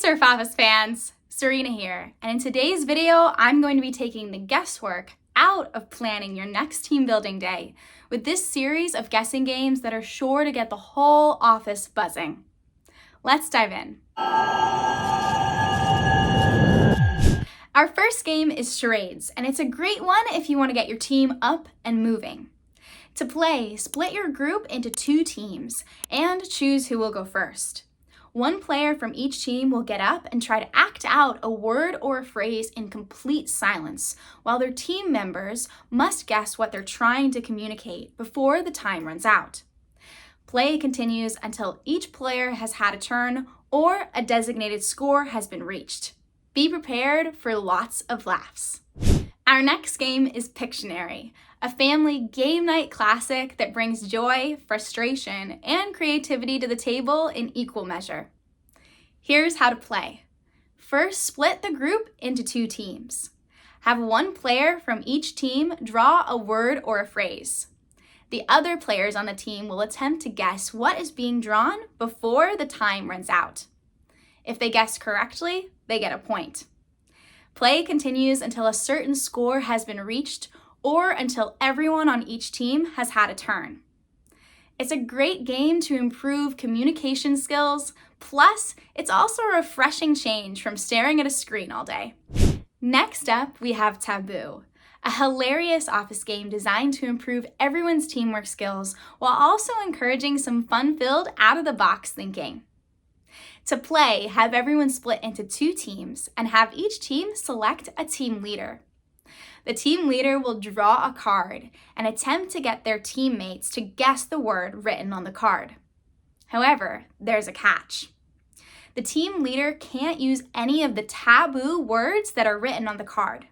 Surf Office fans, Serena here, and in today's video, I'm going to be taking the guesswork out of planning your next team building day with this series of guessing games that are sure to get the whole office buzzing. Let's dive in. Our first game is Charades, and it's a great one if you want to get your team up and moving. To play, split your group into 2 teams and choose who will go first. One player from each team will get up and try to act out a word or a phrase in complete silence, while their team members must guess what they're trying to communicate before the time runs out. Play continues until each player has had a turn or a designated score has been reached. Be prepared for lots of laughs. Our next game is Pictionary, a family game night classic that brings joy, frustration, and creativity to the table in equal measure. Here's how to play. First, split the group into 2 teams. Have one player from each team draw a word or a phrase. The other players on the team will attempt to guess what is being drawn before the time runs out. If they guess correctly, they get a point. Play continues until a certain score has been reached or until everyone on each team has had a turn. It's a great game to improve communication skills, plus it's also a refreshing change from staring at a screen all day. Next up, we have Taboo, a hilarious office game designed to improve everyone's teamwork skills while also encouraging some fun-filled, out-of-the-box thinking. To play, have everyone split into 2 teams and have each team select a team leader. The team leader will draw a card and attempt to get their teammates to guess the word written on the card. However, there's a catch. The team leader can't use any of the taboo words that are written on the card.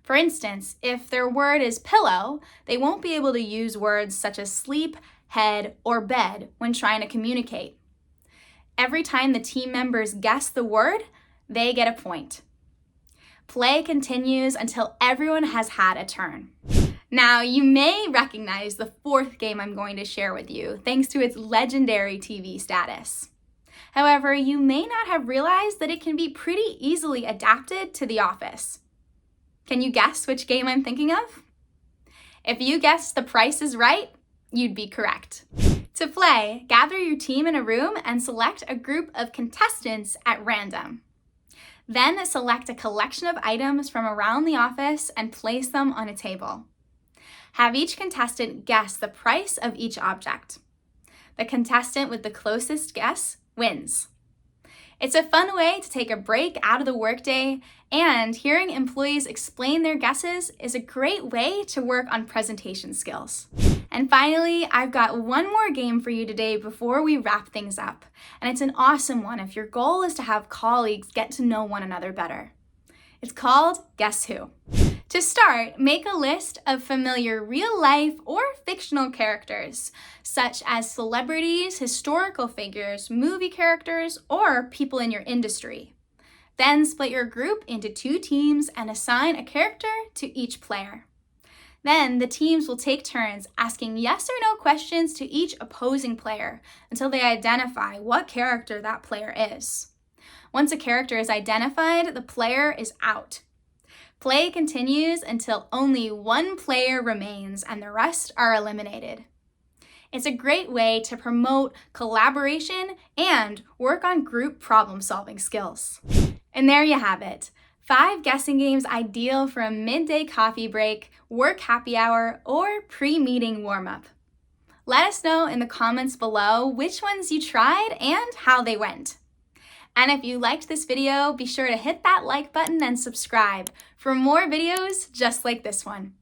For instance, if their word is pillow, they won't be able to use words such as sleep, head, or bed when trying to communicate. Every time the team members guess the word, they get a point. Play continues until everyone has had a turn. Now, you may recognize the 4th game I'm going to share with you, thanks to its legendary TV status. However, you may not have realized that it can be pretty easily adapted to The Office. Can you guess which game I'm thinking of? If you guessed The Price is Right, you'd be correct. To play, gather your team in a room and select a group of contestants at random. Then select a collection of items from around the office and place them on a table. Have each contestant guess the price of each object. The contestant with the closest guess wins. It's a fun way to take a break out of the workday, and hearing employees explain their guesses is a great way to work on presentation skills. And finally, I've got one more game for you today before we wrap things up, and it's an awesome one if your goal is to have colleagues get to know one another better. It's called Guess Who. To start, make a list of familiar real-life or fictional characters, such as celebrities, historical figures, movie characters, or people in your industry. Then split your group into 2 teams and assign a character to each player. Then the teams will take turns asking yes or no questions to each opposing player until they identify what character that player is. Once a character is identified, the player is out. Play continues until only one player remains and the rest are eliminated. It's a great way to promote collaboration and work on group problem-solving skills. And there you have it. 5 guessing games ideal for a midday coffee break, work happy hour, or pre-meeting warm-up. Let us know in the comments below which ones you tried and how they went. And if you liked this video, be sure to hit that like button and subscribe for more videos just like this one.